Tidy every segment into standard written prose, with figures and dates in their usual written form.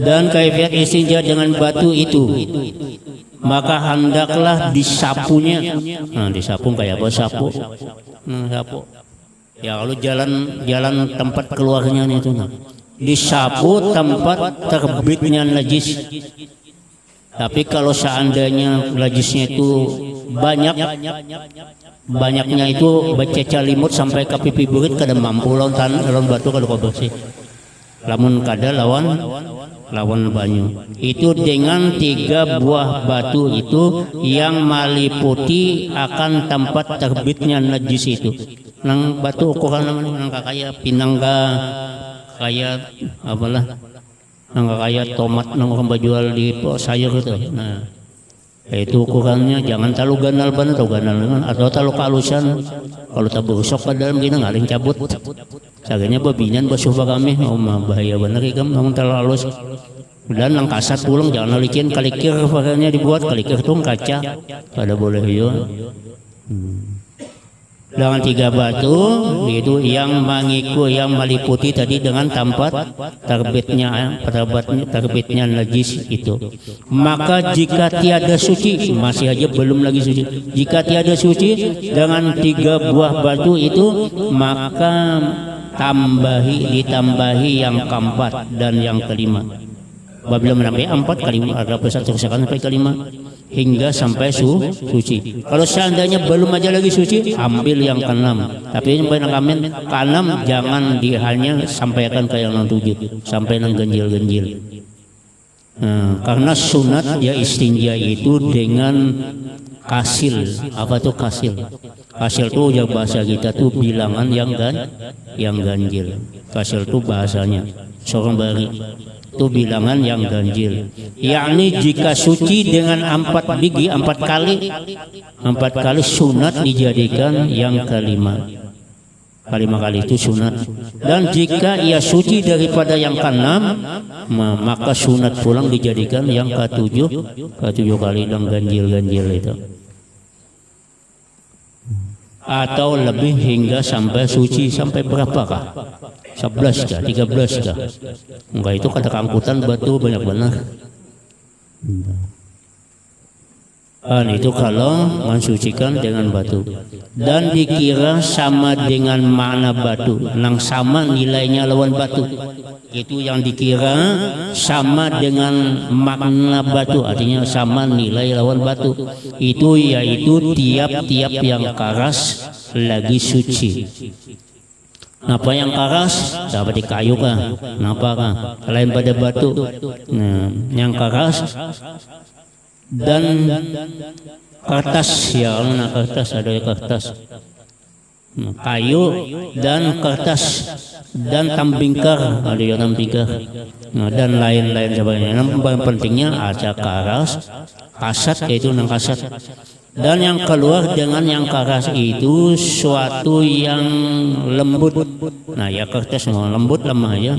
Dan kaifiat istinja dengan batu itu, maka hendaklah disapunya. Nah, disapu kayak apa sapu? Sapu. Ya kalau jalan tempat keluarnya itu, disapu tempat terbitnya najis. Tapi kalau seandainya najisnya itu banyaknya itu baca limut sampai ke pipi burit kada mampu lawan batu kalau kau bersih. Lamun kada lawan banyu. Itu dengan 3 buah batu itu yang meliputi akan tempat terbitnya najis itu. Nang batu ukuran nang kayak pinangga kayak apalah. Nang kayak tomat nang orang jual di sayur itu. Nah, itu ukurannya jangan terlalu ganal banget atau terlalu kalusan. Kalau tak berusok ke dalam gini ngaling cabut. Saganya babinyan basuh kami, bahaya bener ikam nang terlalu halus. Dan nang kasat pulang jangan licin kalikir pakainya dibuat kalikir tuh kaca. Pada boleh yo. Dengan 3 batu itu yang meliputi tadi dengan tempat terbitnya najis itu. Maka jika tiada suci, masih aja belum lagi suci. Jika tiada suci dengan 3 buah batu itu, maka ditambahi yang keempat dan yang kelima. Apabila menambah 4 kali ada satu sampai kelima hingga sampai suci. Kalau seandainya belum aja lagi suci, ambil yang keenam. Tapi yang keenam jangan hanya sampaikan ke yang 7 sampai nang ganjil. Karena sunat ya istinja itu dengan kasil. Apa tuh kasil? Kasil tuh ya bahasa kita tuh bilangan yang ganjil. Kasil tuh bahasanya seorang bari. Itu bilangan yang ganjil, yakni jika suci dengan 4 biji 4 kali sunat dijadikan yang kelima kali itu sunat. Dan jika ia suci daripada yang keenam, maka sunat pulang dijadikan yang ke-7 kali dan ganjil itu, atau lebih hingga sampai suci. Sampai berapakah? 11 kah? 13 kah? Enggak, itu kata angkutan batu banyak benar. Itu kalau mensucikan dengan batu. Dan dikira sama dengan makna batu, nang sama nilainya lawan batu. Itu yang dikira sama dengan makna batu, artinya sama nilai lawan batu. Itu yaitu tiap-tiap yang karas lagi suci. Apa yang karas dapat di kayu kah? Kenapa kah? Lain pada batu. Nah, yang karas dan kertas ya, kertas ada kertas. Kayu dan kertas dan tambingkar, ada yang tambingkar. Nah, dan lain-lain sebagainya. Yang pentingnya ada karas, kasat yaitu nang kasat. Dan yang keluar dengan yang karas itu suatu yang lembut. Nah ya kertas lembut lemah ya.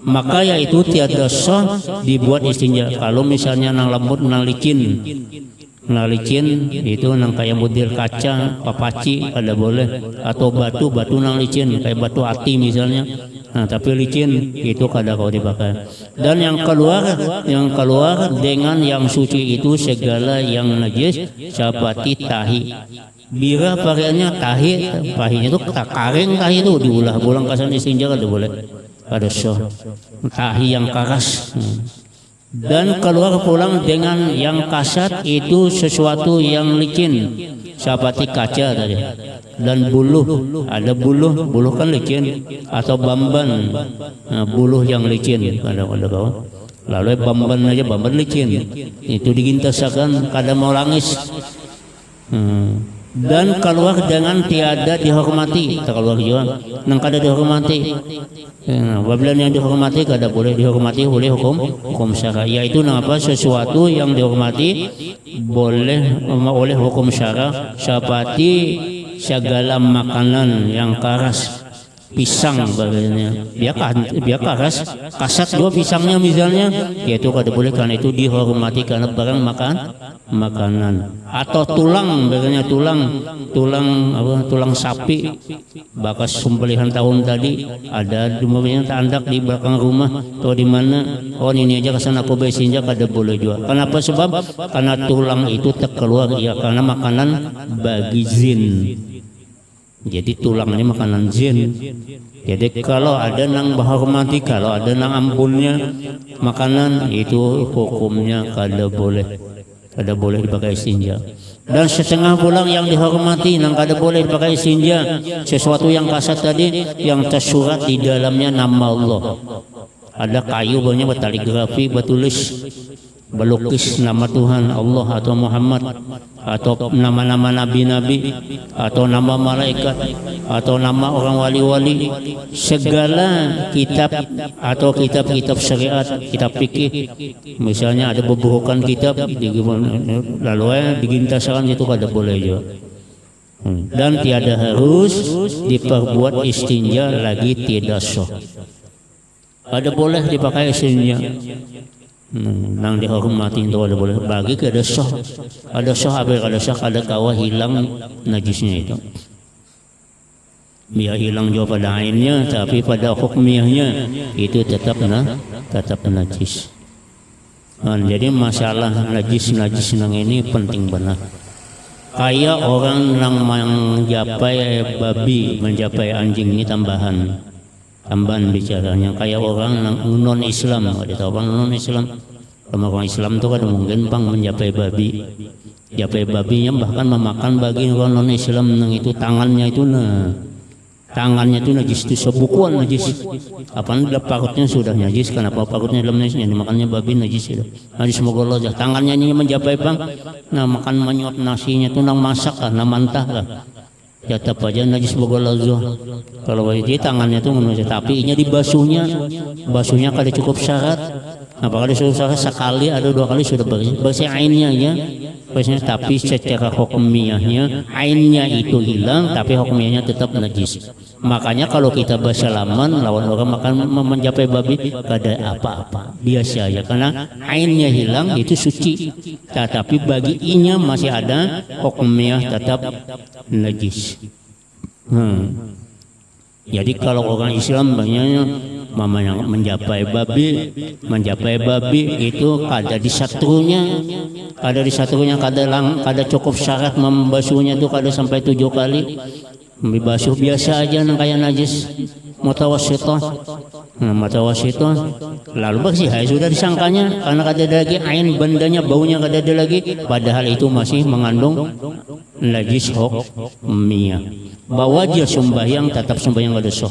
Maka yaitu tiada sah dibuat istinja. Kalau misalnya nang lembut nang licin. Nang licin itu nang kayak butir kaca, papaci ada boleh. Atau batu nang licin kayak batu ati misalnya. Nah, tapi licin itu kada kau dipakai. Dan yang keluar dengan yang suci itu segala yang najis seperti tahi. Bira pakaiannya tahinya itu karing tahi itu diulah-ulang kasan istinja kada boleh. Kada sah. Tahi yang karas. Dan keluar pulang dengan yang kasat itu sesuatu yang licin seperti kaca tadi. Dan buluh, ada buluh kan licin, atau bamban, buluh yang licin ada kau. Lalu bamban licin itu digintasakan kadang mau langis. Dan keluar dengan tiada dihormati, keluar juga nang kada dihormati. Apabila yang dihormati kada boleh dihormati oleh hukum syara, yaitu apa sesuatu yang dihormati boleh oleh hukum syara seperti segala makanan yang karas pisang bagiannya biar kasat dua pisangnya misalnya, yaitu kada boleh, karena itu dihormati karena barang makanan. Atau tulang bagiannya, tulang sapi bakas sembelihan tahun tadi, ada rumahnya tandak di belakang rumah atau di mana, ini aja kesana aku besinja kada boleh juga. Kenapa? Sebab karena tulang itu terkeluar ya karena makanan bagi jin. Jadi tulang ini makanan jin. Jadi kalau ada nang menghormati, kalau ada nang ambunnya makanan, itu hukumnya kada boleh dipakai istinja. Dan setengah pulang yang dihormati nang kada boleh dipakai istinja, sesuatu yang kasat tadi yang tersurat di dalamnya nama Allah. Ada kayu banyak bertaligrafi, bertulis, belukis nama Tuhan Allah atau Muhammad atau nama-nama nabi-nabi atau nama malaikat atau nama orang wali-wali, segala kitab atau kitab-kitab syariat, kitab fikih misalnya ada beberapa kitab lalu digintasan, itu kada boleh juga. Dan tiada harus diperbuat istinja lagi, tidak sah. Ada boleh dipakai istinja nang dihormati itu ada boleh, bagi kada sah. Ada sah ada kawah hilang najisnya itu. Biar hilang juga pada ainnya, tapi pada hukmiyahnya itu tetap najis. Jadi masalah najis nang ini penting benar. Kayak orang nang menjapai babi, menjapai anjing, ini tambahan bicaranya. Kayak orang non Islam, ada tahu orang non Islam. Orang Islam itu kan mungkin menjapai babi, japai babinya bahkan memakan bagi orang non Islam nang itu tangannya itu tangannya itu najis, itu sebukuan najis. Apalagi parutnya sudah najis, kenapa parutnya dalam najis? Dimakannya babi najis itu. Najis semoga Allah tangannya ini menjapai makan menyuap nasinya itu nang masak nang mantah ya tetap aja najis bogolazah. Kalau wajib tangannya tuh menurut, tapi ini dibasuhnya kada cukup syarat. Apakah disuruh syarat sekali atau 2 kali sudah bersih ainnya ya. Tapi secara hukmiyahnya ainnya itu hilang, tapi hukmiyahnya tetap najis. Makanya kalau kita bersalaman lawan orang makan menjapai babi kada apa-apa, biasa ya, karena ainnya hilang itu suci. Tetapi bagi inya masih ada hukmiyah tetap najis. Jadi kalau orang Islam banyaknya mamanya menjapai babi itu kada disatunya, kada cukup syarat membasuhnya itu kada sampai 7 kali. Dibasuh biasa aja nang kayak najis mutawassithah. Lalu bersih sudah disangkanya, karena kada ada lagi ain bandanya, baunya kada ada lagi, padahal itu masih mengandung najis hukmiyah. Bawa dia sembahyang tetap sembahyang kada sah.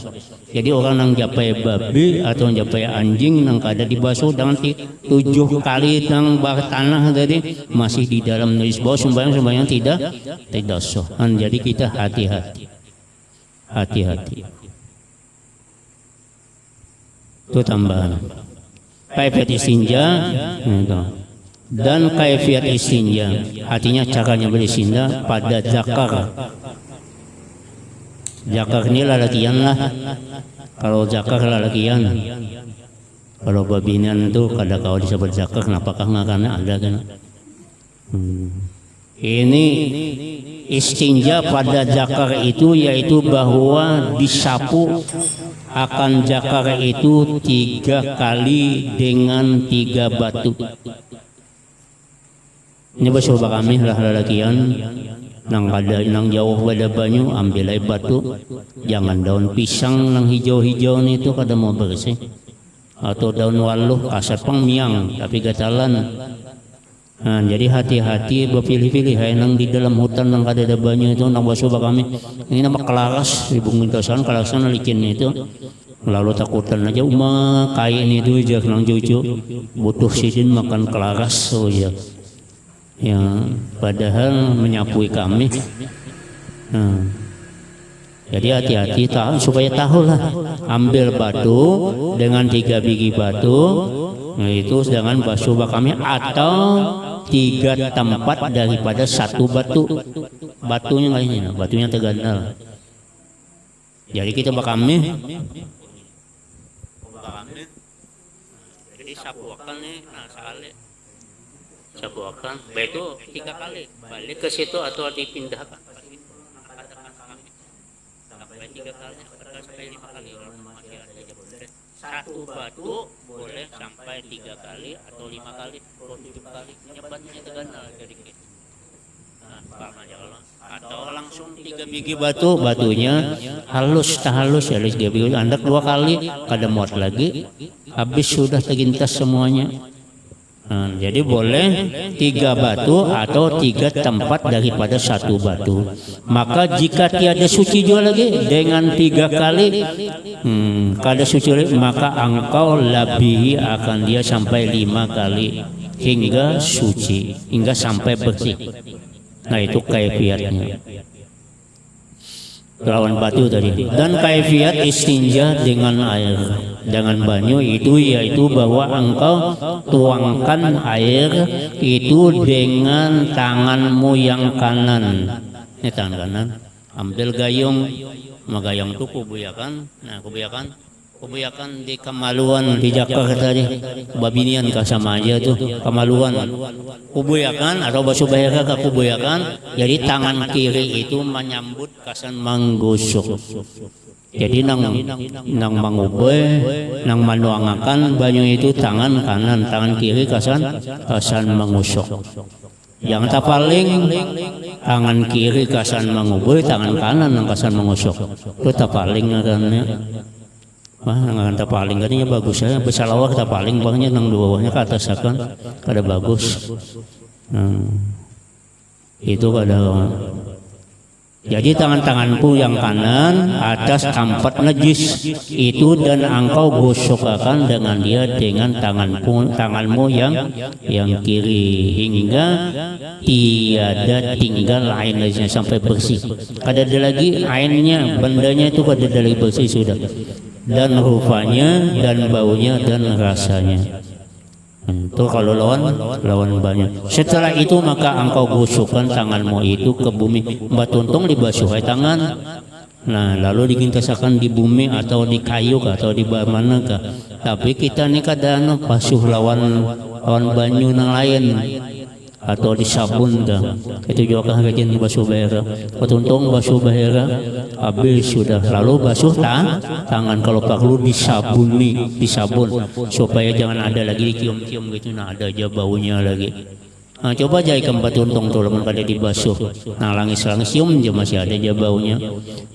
Jadi orang yang japai babi atau japai anjing nang kada dibasuh dengan 7 kali nang tanah tadi masih di dalam najis, bawa sembahyang tidak sah. Jadi kita hati-hati. Itu tambahan. Kaifiat istinja dan kaifiat istinja, artinya caranya beristinja pada zakar. Zakar ini lalakian lah. Kalau zakar lalakian, kalau babinan itu kada kau disebut zakar, kenapakah karena ada kan? Ini istinja pada zakar itu yaitu bahwa disapu akan zakar itu 3 kali dengan 3 batu. Ini basuh kami lah lalakian. Nang jauh pada banyu ambil air batu, jangan daun pisang nang hijau-hijau itu kada mau bersih, atau daun waluh kasar miang tapi gatalan. Jadi hati-hati berpilih-pilih nang di dalam hutan nang kada ada banyu itu nang basuh kami. Ini nama kelaras di bungkasan licin itu. Lalu takutan aja kain itu aja nang cucu butuh sidin makan kelaras ya. Padahal menyapui kami. Jadi hati-hati supaya tahulah, ambil batu dengan 3 biji batu, itu dengan basuh kami, atau 3 tempat daripada 1 batu. Batunya tergandal. Jadi kita bakami. Jadi sapuakan nih, nah sekali sapuakan, itu 3 kali balik ke situ atau dipindahkan sampai 3 kali, sampai 5 kali kalau masih ada aja boleh. Satu batu boleh sampai 3 kali atau 5 kali atau 7 kali nyebatnya terkenal jadi gitu. Atau langsung 3 biji batunya halus ya halus 3 biji Anda 2 kali kada muat lagi habis sudah tergintas semuanya. Jadi boleh 3 batu atau 3 tempat daripada 1 batu. Maka jika tiada suci juga lagi dengan 3 kali kada suci lagi, maka engkau labihi akan dia sampai 5 kali hingga suci, hingga sampai bersih. Nah itu kaifiatnya lawan batu tadi. Dan kaifiat istinja dengan air, dengan banyu itu yaitu bahwa engkau tuangkan air itu dengan tanganmu yang kanan. Ini tangan kanan, ambil gayung, magayung itu kubuyakan. Nah kubuyakan di Kamaluan di Jakarta tadi, babinian kah sama aja tuh Kamaluan. Kubuyakan atau basubahira ke kubuyakan. Jadi tangan kiri itu menyambut kasan menggusuk. Jadi nang mangubay, nang manuangakan banyu itu tangan kanan, tangan kiri kasan mengusuk. Yang tapaling tangan kiri kasan mengubay, tangan kanan nang kasan mengusuk. Itu tapaling ngarannya. Nang tapaling katanya bagus ya, besalawah tapaling bangnya nang duanya ke atas akan kada bagus. Itu kada. Jadi tangan-tanganku yang kanan atas tempat najis itu dan engkau gosokkan dengan dia dengan tanganmu yang kiri hingga tiada tinggal airnya sampai bersih. Kada ada lagi airnya, bendanya itu kada ada lagi bersih sudah. Dan rupanya dan baunya dan rasanya. Itu kalau lawan banyak. Setelah itu maka engkau gosokkan tanganmu itu ke bumi. Mbak tuntung dibasuhai tangan. Nah lalu digintasakan di bumi atau di kayu atau di mana kah. Tapi kita ni kadang basuh lawan banyu nang lain atau di sabun kah. Itu juga kah kajian basuh bahera. Tuntung basuh bahera habis sudah lalu basuh tangan kalau perlu disabuni, disabun supaya jangan ada lagi dicium-cium gitu. Nah ada aja baunya lagi. Nah coba aja ikan tuntung tuh lamun kada dibasuh. Nah langis-langis cium aja masih ada aja baunya.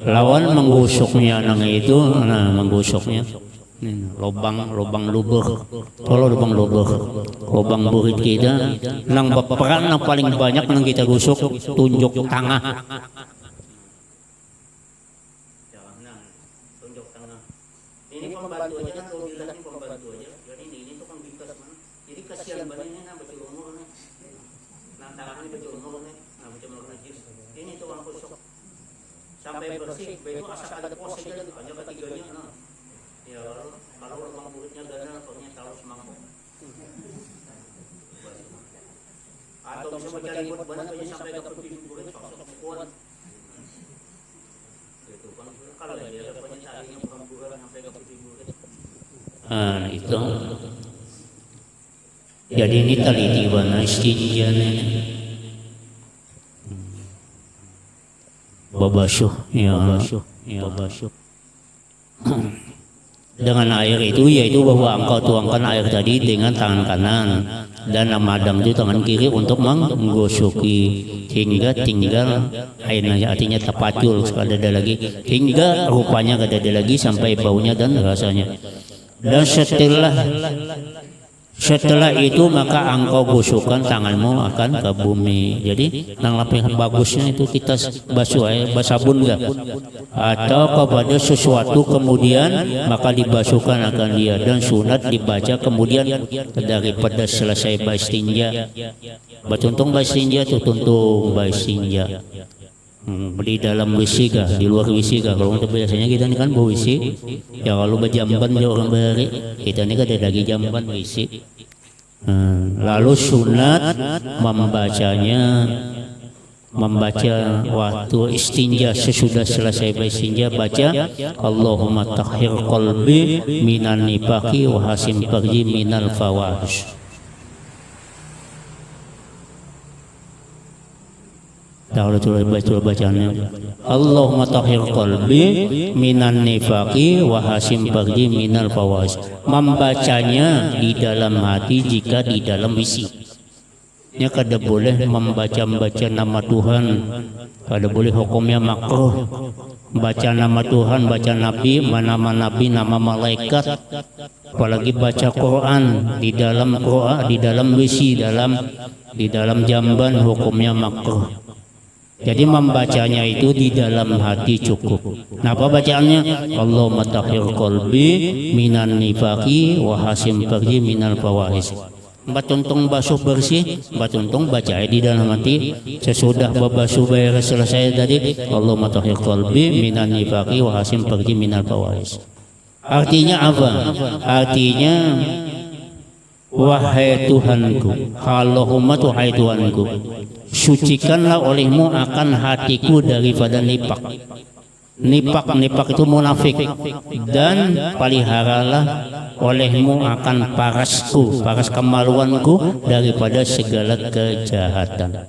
Lawan menggosoknya nang itu, nah menggosoknya. Lubang lubur, kalau lubang lubur, lubang burit kita, nang berperan nang paling banyak nang kita gosok tunjuk tengah. Ini pembantu aja, kalau bilang ini pembantu aja. Jadi ini tuh kan bingkas mana? Jadi kasihan banyak nah baca umur nih, nang tangan ini baca umur nih, nang baca umur najis. Ini tuh orang gosok sampai bersih, itu asal ada pos aja, hanya ketiganya. Nah. Ya kalau lubang buritnya gana pokoknya taruh semangkuk atau bisa mencari buat banyak aja sampai ke pipi burit kuat gitu kan kalau dia ada banyak carinya bukan burit sampai ke pipi burit. Itu jadi ini teliti wana istinjanya babasuh babasuh dengan air itu yaitu bahwa engkau tuangkan air tadi dengan tangan kanan dan madang itu tangan kiri untuk menggosoki hingga tinggal airnya, artinya terpacul kada ada lagi hingga rupanya kada ada lagi sampai baunya dan rasanya. Dan setelah itu maka engkau gosokkan tanganmu akan ke bumi. Jadi nang lapih bagusnya itu kita basuh basabun enggak atau kepada sesuatu kemudian maka dibasuhkan akan dia dan sunat dibaca kemudian daripada selesai baistinja. Batuntung baistinja itu tuntung baistinja. Di dalam WC kah, di luar WC kah? Kalau untuk biasanya kita ini kan bawa WC. Ya kalau berjamban dia orang beri, kita ini kan ada lagi jamban WC. Lalu sunat membacanya membaca waktu istinja, sesudah selesai beristinja baca Allahumma tahhir qalbi minan nifaqi wa hasim farji minal fawahish. Coba bacaannya. Allahumma tahhir qalbi minan nifaqi wa hasim farji minal fawahish. Membacanya di dalam hati jika di dalam isi. Nya kada boleh membaca nama Tuhan, kada boleh hukumnya makruh. Baca nama Tuhan, baca nabi, nama nabi, nama malaikat, apalagi baca Quran di dalam Quran, di dalam wisi, di dalam jamban, hukumnya makruh. Jadi membacanya itu di dalam hati cukup. Nah, apa bacaannya? Allahumma tahhir qalbi minan nifaqi wa hasim farji minal fawahish. Batuntung basuh bersih, batuntung baca di dalam hati. Sesudah basuh beres selesai tadi, Allahumma tahhir qalbi minan nifaqi wa hasim farji minal fawahish. Artinya apa? Artinya wahai Tuhanku, Allahumma tuhai Tuhanku, sucikanlah olehmu akan hatiku daripada nifak. Nifak itu munafik, dan peliharalah olehmu akan parasku, paras kemaluanku daripada segala kejahatan.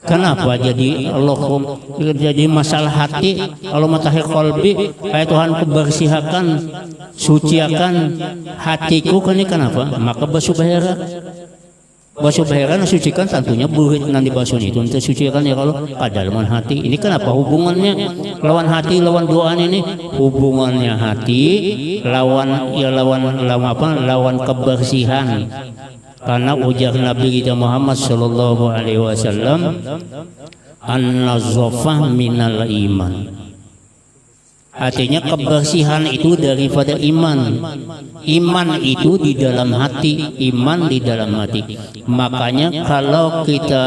Kenapa jadi masalah hati? Allahumma tahhir qalbi, hai Tuhanku bersihkan, suciakan hatiku. Ini kenapa? Maka basuh bahera sucikan tentunya burit nanti basuh itu untuk sucikan ya kalau kedalaman hati. Ini kenapa hubungannya lawan hati lawan doa ini? Hubungannya hati lawan kebersihan. Karena ujar Nabi kita Muhammad sallallahu alaihi wasallam, an-nazafah minal iman. Artinya kebersihan itu daripada iman. Iman itu di dalam hati, iman di dalam hati. Makanya kalau kita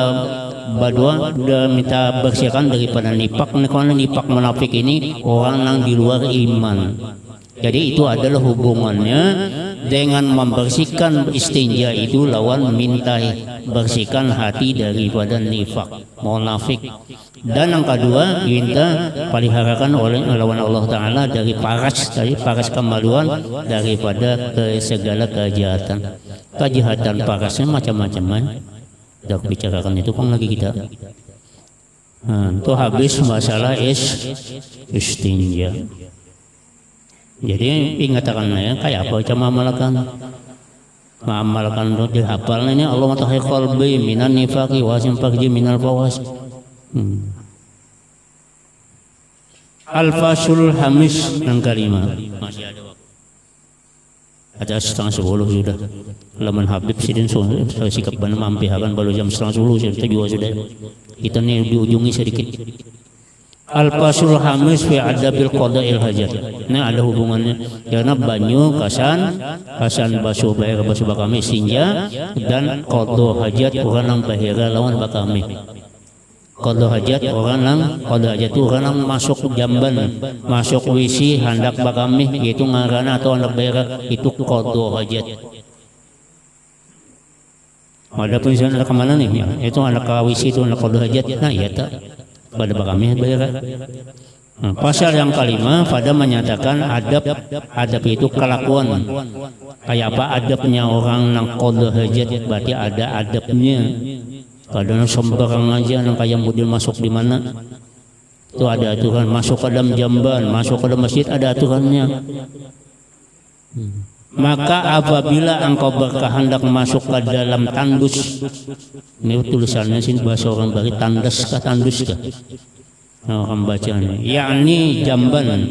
berdua minta bersihkan daripada nifak, karena nifak munafik ini orang yang di luar iman. Jadi itu adalah hubungannya dengan membersihkan istinja itu lawan minta bersihkan hati daripada nifak, munafik. Dan yang kedua, minta peliharakan oleh lawan Allah Ta'ala dari paras kemaluan daripada segala kejahatan. Kejahatan parasnya macam-macam. Kita bicarakan itu pun lagi kita. Itu habis masalah istinja. Jadi ingatakan ya, kayak apa cara mengamalkan itu dihafal ini. Allahumma tahhir qalbi minan nifaqi wa hasim farji minal fawahish. Al-fasul hamis yang kelima. Masih ada waktu. Ada 9:30 sudah. Laman Habib sidin sikap benar mampihakan baru jam 9:30 kita juga sudah. Kita nih di ujungi sedikit. Al-fasul hamis fi adabil qada'il hajat. Ini ada hubungannya karena banyu kasan basuh bahira basuh bakami sinja dan qada hajat orang yang bahira lawan bakami. Qada hajat orang itu orang yang masuk jamban, masuk wisi hendak bakami, yaitu ngarana atau hendak bahira, itu qada hajat. Ada penjelasan ke mana nih? Itu anak wisi itu anak qada hajat. Nah, iya tak pada bakami bahira. Nah, pasal yang kelima pada menyatakan adab itu kelakuan. Kayak apa adabnya orang yang qada hajat, berarti ada adabnya. Kadang sembarang aja yang kayak model masuk di mana itu ada aturan, masuk ke dalam jamban, masuk ke dalam masjid ada aturannya. Maka apabila engkau berkehendak masuk ke dalam tandus, ini tulisannya sini bahasa orang Bali, tandas kah tandus kah? Nah, orang bacanya, yakni jamban.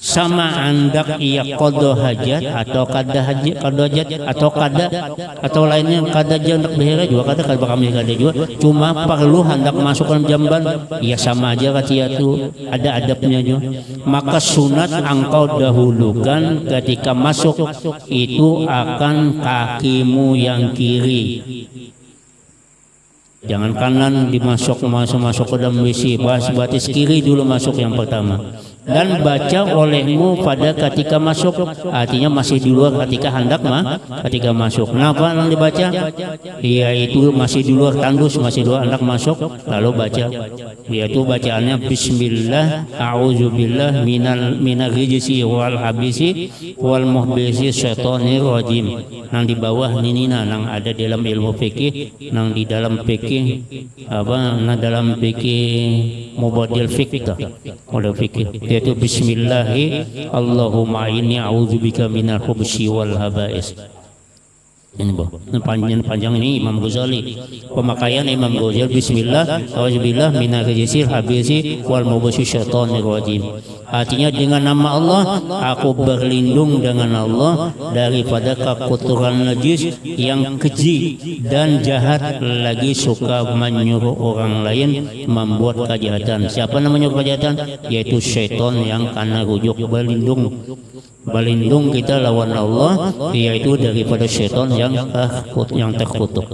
Sama andak ia qada hajat atau kada hajat atau kada atau lainnya kada hendak bahira juga kada kami kada juga, cuma perlu hendak masuk ke jamban ya sama aja kata itu ada adabnya juga. Maka sunat engkau dahulukan ketika masuk itu akan kakimu yang kiri. Jangan kanan dimasuk ke dalam WC, batis kiri dulu masuk yang pertama. dan baca olehmu pada ketika masuk, artinya masih di luar ketika hendak ketika masuk. Kenapa yang dibaca? Yaitu masih di luar tandus, masih di luar hendak masuk, lalu baca. Yaitu bacaannya bismillah a'udzubillah minal rijsi wal habisi wal muhbisi syaitonir rajim. Nang di bawah ninina nang ada dalam ilmu fikih, nang di dalam fikih dalam fikih mubadil fikih model fikih, yaitu bismillahi Allahumma inni a'udzubika minal khubusi wal haba'is. Ini panjang ini Imam Ghazali. Pemakaian Imam Ghazali bismillah auzubillah minal rijsil habisi wal mubasi syaitonir rajim. Artinya dengan nama Allah aku berlindung dengan Allah daripada kekotoran najis yang keji dan jahat, lagi suka menyuruh orang lain membuat kejahatan. Siapa namanya kejahatan? Yaitu syaitan yang karena rujuk berlindung kita lawan Allah, yaitu daripada syaitan yang terkutuk.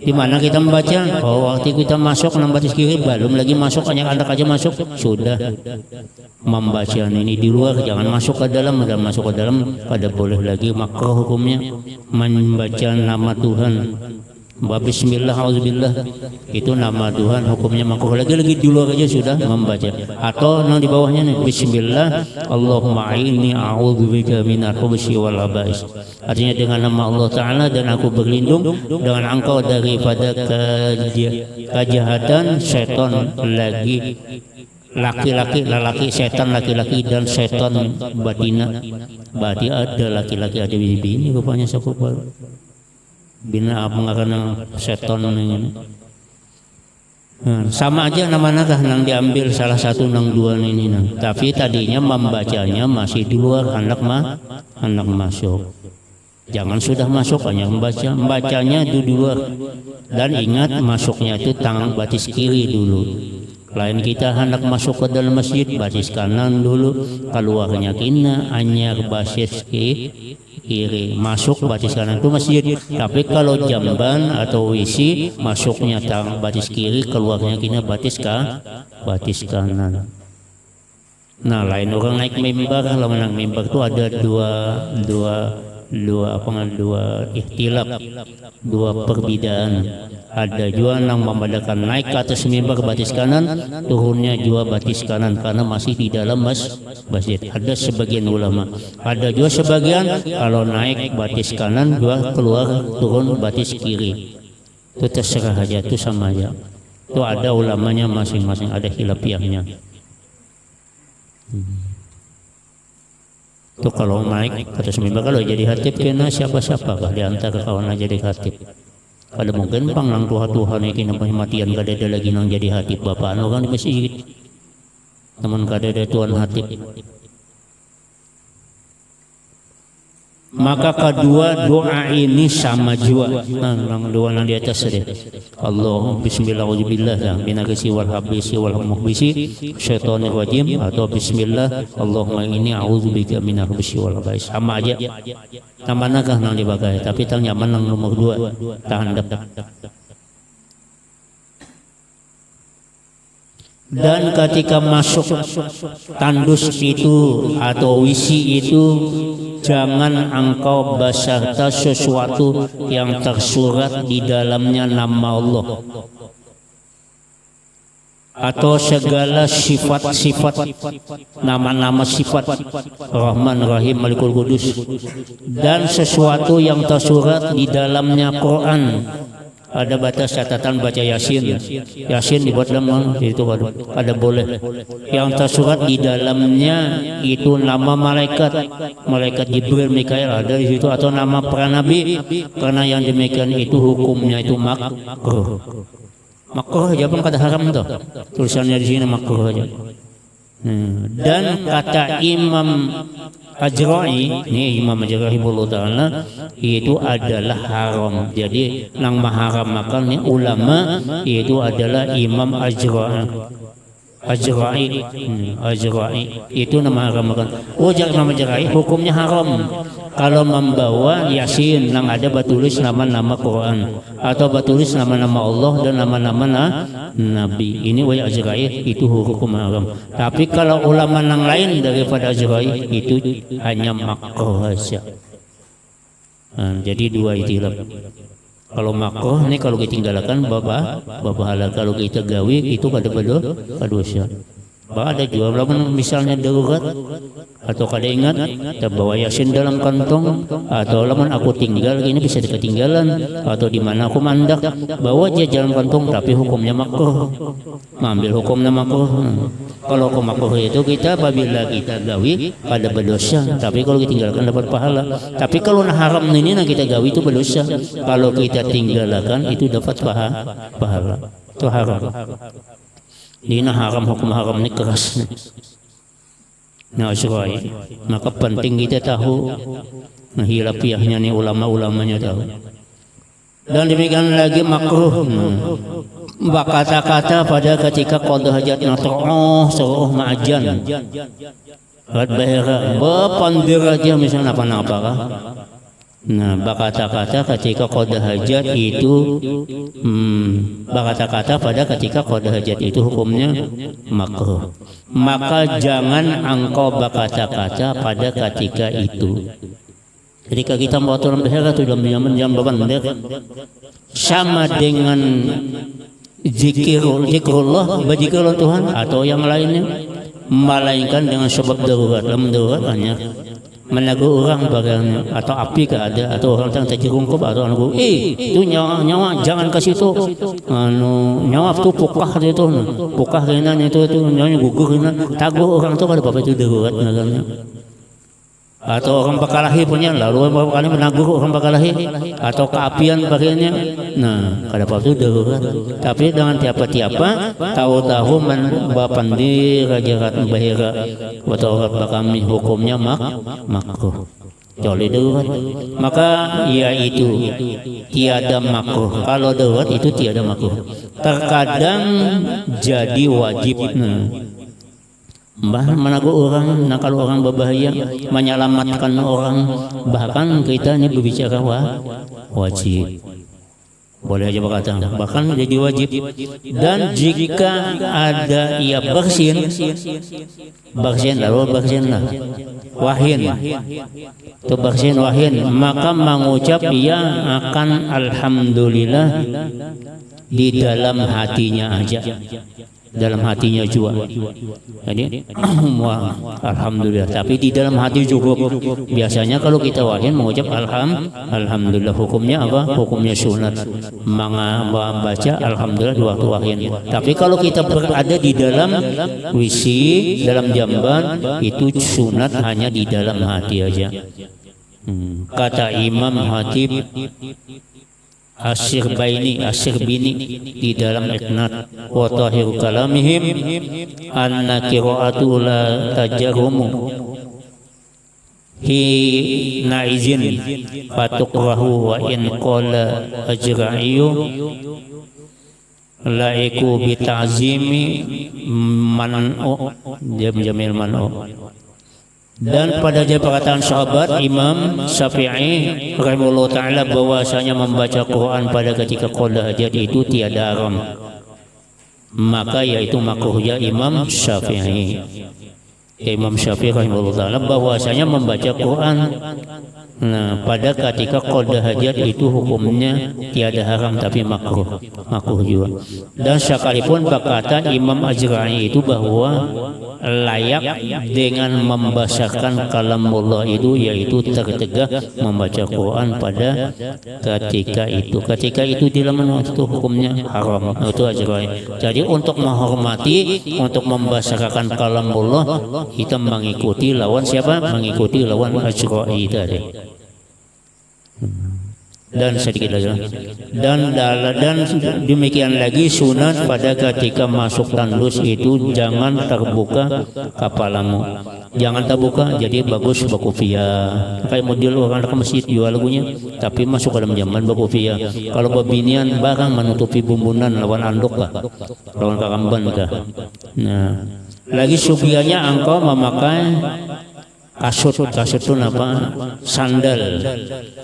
Di mana kita membaca? Oh, waktu kita masuk nang batis kiri, belum lagi masuk, hanya anak aja masuk, sudah membaca ini di luar, jangan masuk ke dalam. Dan masuk ke dalam pada boleh lagi, maka hukumnya membaca nama Tuhan. Bismillah auzubillah itu nama Tuhan, hukumnya makruh. Lagi di luar aja sudah membaca. Atau yang di bawahnya nih, bismillah Allahumma inni a'udzubika minal khubusi wal haba'is. Artinya dengan nama Allah Ta'ala dan aku berlindung dengan engkau daripada kejahatan syaitan, lagi laki-laki setan laki-laki dan setan batina. Berarti ada laki-laki ada bini rupanya sakupa. Bina apa karena seton ini. Sama aja nama-nama nang diambil salah satu nang dua ini nang. Tapi tadinya membacanya masih di luar hendak masuk. Jangan sudah masuk hanya membacanya itu di luar. Dan ingat masuknya itu tangan batis kiri dulu. Lain kita hendak masuk ke dalam masjid batis kanan dulu, keluarnya kina anyar basis kiri, masuk batis kanan itu masjid. Tapi kalau jamban atau WC masuknya tang batis kiri, keluarnya kina batis kanan. Nah, lain orang naik mimbar, kalau naik mimbar itu ada dua ikhtilaf, dua perbedaan. Ada juga yang membedakan naik ke atas mimbar batis kanan, turunnya juga batis kanan karena masih di dalam masjid. Ada sebagian ulama. Ada juga sebagian kalau naik batis kanan juga keluar turun batis kiri. Itu terserah aja, itu sama aja. Itu ada ulamanya masing-masing, ada khilafiyahnya. Itu kalau naik ke atas mimbar, kalau jadi khatib kena siapa-siapa di antara kawan jadi khatib. Ada mungkin nang Tuhan ini namanya matian kada ada lagi nang jadi khatib bapak anu kan di masjid. Teman kada ada tuan khatib. Maka kedua doa ini sama juga. Nang doa nang di atas saja. Allah bismillah auzubillah minal rijsi wal habisi wal muhbisi syaitonir rajim, atau bismillah Allahumma inni a'udzubika minal khubusi wal haba'is. Sama aja. Tamanakah nang dibagai, tapi tang nyaman nang nomor 2 tahandap. Dan ketika masuk tandus itu atau wisi itu, jangan engkau beserta sesuatu yang tersurat di dalamnya nama Allah atau segala sifat-sifat, nama-nama sifat Rahman Rahim Malikul Qudus, dan sesuatu yang tersurat di dalamnya Quran. Ada batas catatan baca Yasin dibuat dalam itu ada boleh. Yang tersurat di dalamnya itu nama malaikat Jibril, Mikail ada di situ, atau nama para nabi, karena yang demikian itu hukumnya itu makruh aja, pun kata haram tuh tulisannya di sini makruh aja. Dan kata Imam Ajra'i, ini Imam Ajra'i ta'ala, itu adalah haram. Jadi nang maharam makan ulama itu adalah Imam Ajra'i. Ajra'i. Ajra'i itu nama haram makan. Oh, jangan nama Ajra'i, hukumnya haram. Kalau membawa Yasin yang ada batulis nama-nama Quran atau batulis nama-nama Allah dan nama-nama Nabi, ini wa Ajra'i, itu hukum haram. Tapi kalau ulama yang lain daripada Ajra'i itu hanya makruh saja. Jadi dua itilaf. Kalau makruh ini kalau kita tinggalkan bapahala, kalau kita gawi itu kada dosa. Ada juga misalnya darurat atau kada ingat terbawa Yasin dalam kantong, atau lamun aku tinggal ini bisa ketinggalan, atau di mana aku mandak bawa aja dalam kantong, tapi hukumnya makruh, mengambil hukumnya makruh. Kalau hukum makruh itu kita apabila kita gawi kada berdosa, tapi kalau ditinggalkan dapat pahala. Tapi kalau haram ini kita gawi itu berdosa, kalau kita tinggalkan itu dapat pahala. Itu haram. Ini haram, hukum haram ini keras. Ajra'i. Maka penting kita tahu hilafiahnya nih, ulama-ulamanya tahu. Dan demikian lagi makruh berkata-kata pada ketika qada hajat suruh ma'ajan. Rat bahira bepandir aja misalnya apa-apa. Nah, berkata-kata ketika qada hajat itu berkata-kata pada ketika qada hajat itu hukumnya makruh. Maka jangan engkau berkata-kata pada ketika itu. Ketika kita mau dalam daerah itu dalam jam beban sama dengan zikrullah, berzikirlah Tuhan atau yang lainnya, melainkan dengan sebab darurat. Dalam darurat hanya menegur orang bagainya, atau api ada, atau orang yang terjerungkup, atau orang itu nyawa jangan ke situ, nyawa itu pukah itu, pukah renan itu nyawa gugur renan, taguh orang itu pada bapak itu darurat namanya. Atau orang bakalahi punya, lalu orang menaguh orang bakalahi, atau keapian bagainya. Nah, kada apa itu darurat. Tapi dengan tiapa-tiapa tahu-tahu bapandi rajarat bahira atau orang bakami hukumnya makruh. Joli darurat. Maka yaitu tiada makruh. Kalau darurat itu tiada makruh. Terkadang jadi wajib. Menaguh orang, nah kalau orang berbahaya, menyelamatkan orang, bahkan kita ini berbicara wajib. Boleh aja berkata, bahkan jadi wajib. Dan jika ada ia bersin lalu bersin lah, wahin, itu bersin wahin, maka mengucap ia akan alhamdulillah di dalam hatinya aja. Dalam hatinya juga. Jadi alhamdulillah, tapi di dalam hati juga. Biasanya kalau kita wahin mengucap alhamdulillah, hukumnya apa? Hukumnya sunat. Membaca alhamdulillah di waktu wahin. Tapi kalau kita berada di dalam wisi, dalam jamban, itu sunat hanya di dalam hati aja. Kata Imam Hatib Asy-Syirbaini di dalam Iqnat wa tahiru kalamihim anna qira'atu la tajarrumu hina izin fatuqrahu wa in qala ajra'iyu laiku bi ta'zimi man'u jamil man'u. Dan pada perkataan sahabat Imam Syafi'i rahimahullah ta'ala bahwasanya membaca Quran pada ketika qada hajat itu tiada haram, maka yaitu makruhnya Imam Syafi'i. Imam Syafi'i rahimahullah ta'ala bahwasanya membaca Quran pada ketika qada hajat itu hukumnya tiada haram tapi makruh juga. Dan sekalipun berkata Imam Ajra'i itu bahwa layak dengan membacakan kalamullah itu, yaitu tertegak membaca Quran pada ketika itu di dalam itu hukumnya haram. Itu Ajra'i. Jadi untuk menghormati, untuk membacakan kalamullah, kita mengikuti lawan siapa? Mengikuti lawan Ajra'i tadi. Dan sedikit lagi dan demikian lagi sunat pada ketika masuk tandus itu jangan terbuka kepalamu, jangan terbuka, jadi bagus berkopiah kayak model orang ke masjid jual lagunya, tapi masuk ke dalam zaman berkopiah. Kalau bebinian barang menutupi bumbunan lawan andok kah, lawan karamban kah. Nah, lagi sugianya engkau memakai kasut itu apa, sandal,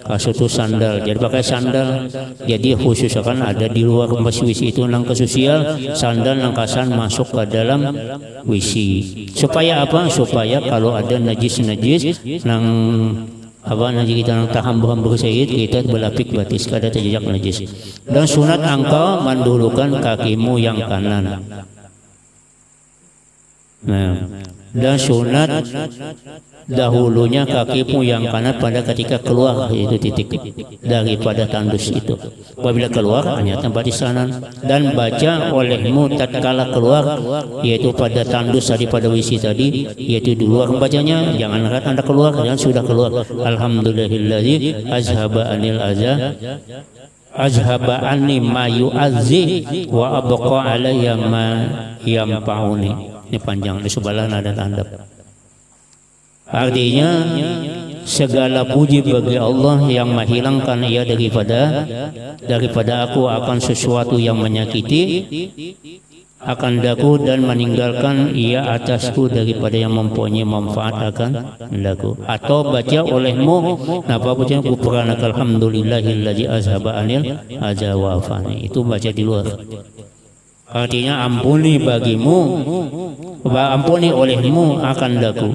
kasut itu sandal, jadi pakai sandal, jadi khusus akan ada di luar WC itu nang kesusial sandal nang kasan masuk ke dalam WC supaya apa, supaya kalau ada najis nang apa nanti kita nang taham-hambu sayid kita berlapik batis kada terjejak najis. Dan sunat engkau mendulukan kakimu yang kanan. Nah, dan sunat dahulunya kakimu yang kanan pada ketika keluar, itu titik daripada tandus itu. Apabila keluar hanya tempat di sana, dan baca olehmu tatkala keluar, yaitu pada tandus daripada WC tadi, yaitu di luar bacanya, jangan anda keluar dan sudah keluar. Alhamdulillahilladzi azhaba anil azza azhaba anni ma yu'azzi wa abqa alayya ma yanfa'uni. Ini panjang, di sebelah ada tanda. Artinya segala puji bagi Allah yang menghilangkan ia daripada aku akan sesuatu yang menyakiti akan daku, dan meninggalkan ia atasku daripada yang mempunyai manfaat akan daku. Atau baca olehmu napa baca kupranaka alhamdulillahilladzi azhaba anil adza wa afani. Itu baca di luar. Artinya ampuni bagimu, ampuni olehmu akan daku.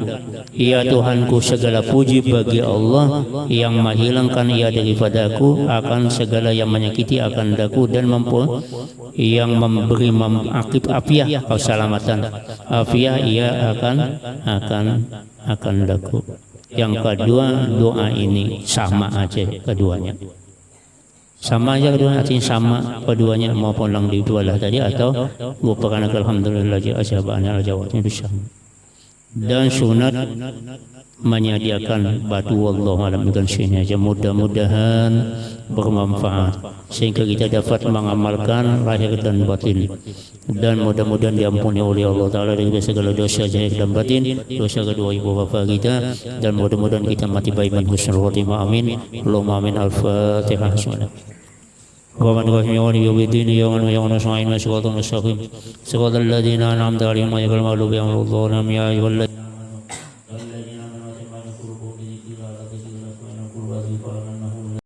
Ya Tuhanku, segala puji bagi Allah yang menghilangkan ia daripadaku akan segala yang menyakiti akan daku, dan yang memberi afiah keselamatan afiah ia akan daku. Yang kedua, doa ini sama aja keduanya. Sama aja keduanya, artinya sama keduanya, maupun lang di dua lah tadi atau lupakan alhamdulillah asyabana al-jawab itu sama. Dan sunat menyediakan batu, wallahu alam dengan sini aja, mudah-mudahan bermanfaat sehingga kita dapat mengamalkan lahir dan batin, dan mudah-mudahan diampuni oleh Allah Ta'ala dari segala dosa zahir dan batin, dosa kedua ibu bapa kita, dan mudah-mudahan kita mati baik dan husnul khotimah. Amin. Allahumma amin. Al-Fatihah. Bismillahirrahmanirrahim. Ya Rabbidin ya man ya nasta'in wa sallallahu alaihi wa sallam. Sallallahu alladhina an'amta alaihim wa ya al-maghdubi alaihim wa